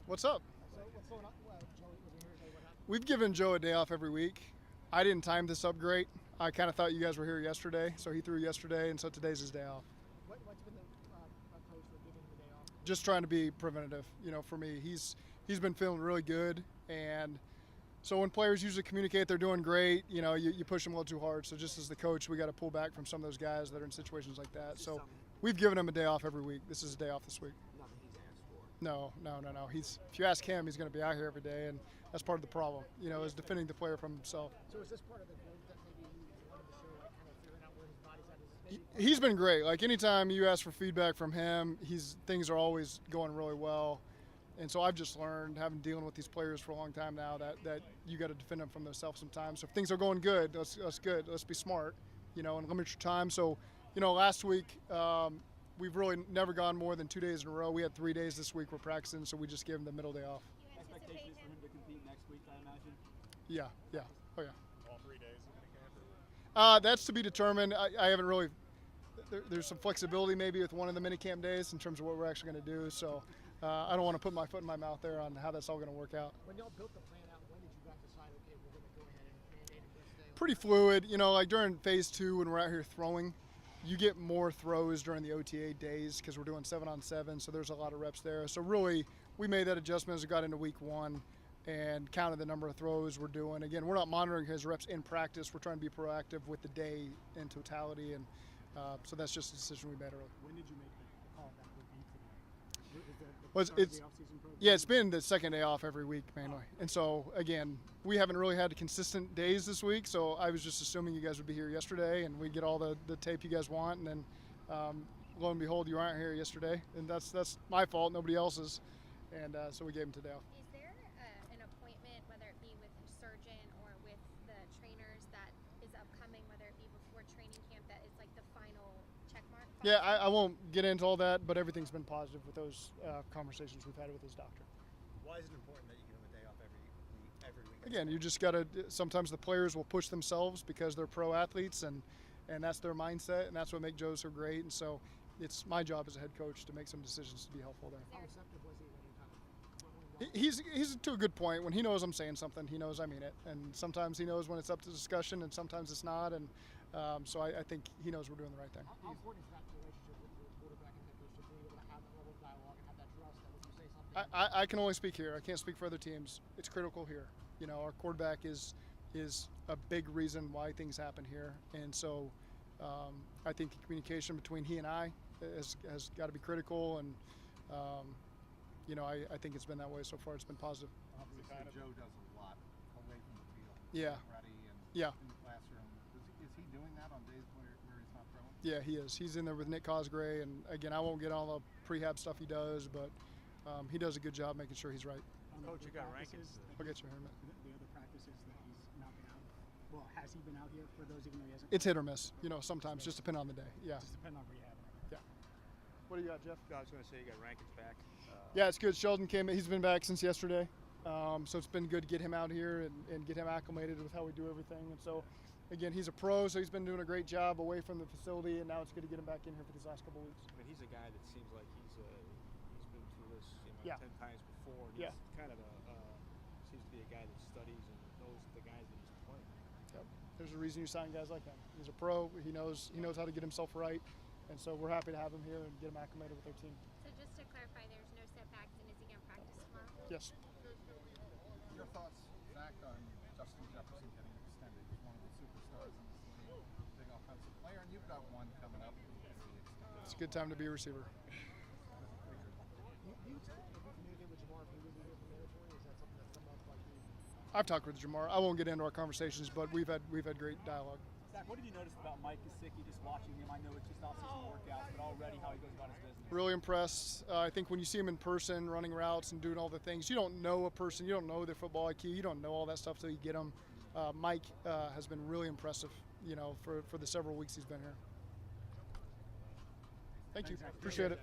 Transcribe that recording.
What's up? So what's going on? Well, Joey wasn't here today. What happened? We've given Joe a day off every week. I didn't time this up great. I kind of thought you guys were here yesterday, so he threw yesterday, and so today's his day off. What's been the approach for giving him the day off? Just trying to be preventative. For me, he's been feeling really good, and so when players usually communicate they're doing great, you push them a little too hard. So just as the coach, we got to pull back from some of those guys that are in situations like that. So we've given him a day off every week. This is a day off this week. Nothing he's asked for. No. If you ask him, he's going to be out here every day, and that's part of the problem. Is defending the player from himself. So is this part of the growth that maybe he wanted to show, like kind of figuring out where his body's at? He's been great. Like anytime you ask for feedback from him, things are always going really well. And so I've just learned, having dealing with these players for a long time now, that you got to defend them from themselves sometimes. So if things are going good, that's good. Let's be smart, and limit your time. So, last week we've really never gone more than 2 days in a row. We had 3 days this week we're practicing, so we just gave him the middle day off. Expectation is for him to compete next week, I imagine. Yeah. Oh yeah. All 3 days of minicamp? That's to be determined. I haven't really. There's some flexibility maybe with one of the minicamp days in terms of what we're actually going to do. So I don't want to put my foot in my mouth there on how that's all going to work out. When y'all built the plan out, when did you guys decide, okay, we're going to go ahead and mandate it this day? Pretty fluid. Like during phase 2 when we're out here throwing, you get more throws during the OTA days because we're doing 7-on-7, so there's a lot of reps there. So really, we made that adjustment as we got into week 1 and counted the number of throws we're doing. Again, we're not monitoring his reps in practice. We're trying to be proactive with the day in totality, and so that's just a decision we made early. When did you make the call that would be today? Well, Start of the off-season program? Yeah, it's been the second day off every week mainly. And so, again, we haven't really had consistent days this week, so I was just assuming you guys would be here yesterday and we'd get all the tape you guys want, and then lo and behold, you aren't here yesterday, and that's my fault, nobody else's, and so we gave him today off. Is there an appointment, whether it be with a surgeon or with the trainers, that is upcoming, whether it be before training camp, that is like the final check mark? Yeah, I won't get into all that, but everything's been positive with those conversations we've had with his doctor. Why is it important that you give him a day off every week? Again, you just got to. Sometimes the players will push themselves because they're pro athletes, and that's their mindset, and that's what makes Joe so great. And so, it's my job as a head coach to make some decisions to be helpful there. How receptive was he when you kind of He's to a good point. When he knows I'm saying something, he knows I mean it, and sometimes he knows when it's up to discussion, and sometimes it's not. And so I think he knows we're doing the right thing. How important is that relationship with your quarterback and head coach to be able to have that level of dialogue and have that trust that if you say something? I can only speak here. I can't speak for other teams. It's critical here. Our quarterback is a big reason why things happen here, and so I think the communication between he and I has got to be critical, and I think it's been that way so far. It's been positive. Obviously, Joe does a lot away from the field. Yeah. Ready and Yeah. in the classroom. Is he doing that on days where he's not throwing? Yeah, he is. He's in there with Nick Cosgray, and again, I won't get all the prehab stuff he does, but he does a good job making sure he's right. Coach, you got rankings. I'll get you here in a minute. The other practices that he's not been out. Well, has he been out here for those, even though he hasn't? It's hit or miss. Sometimes just depending on the day. Yeah. Just depending on rehab. Yeah. What do you got, Jeff? I was going to say you got Rankins back. Yeah, it's good. Sheldon came. He's been back since yesterday, so it's been good to get him out here and get him acclimated with how we do everything. And so, again, he's a pro, so he's been doing a great job away from the facility, and now it's good to get him back in here for these last couple of weeks. I mean, he's a guy that seems like he's been through this Yeah. 10 times before. And Yeah. He's kind of seems to be a guy that studies and knows the guys that he's playing. Yep. There's a reason you sign guys like him. He's a pro. He knows how to get himself right, and so we're happy to have him here and get him acclimated with our team. So just to clarify, there's no setbacks, and is he going to practice tomorrow? Yes. Your thoughts, Zach, on Justin Jefferson getting extended? He's one of the superstars in this league, big offensive player, and you've got one coming up. It's a good time to be a receiver. You communicate with Jamar if he would be here for mandatory? Is that something that's come up like you? I've talked with Jamar. I won't get into our conversations, but we've had great dialogue. Zach, what have you noticed about Mike Gesicki, just watching him? I know it's just off-season workouts, but already how he goes about his business. Really impressed. I think when you see him in person, running routes and doing all the things, you don't know a person, you don't know their football IQ, you don't know all that stuff till you get them. Mike has been really impressive, for the several weeks he's been here. Thank you. Appreciate it.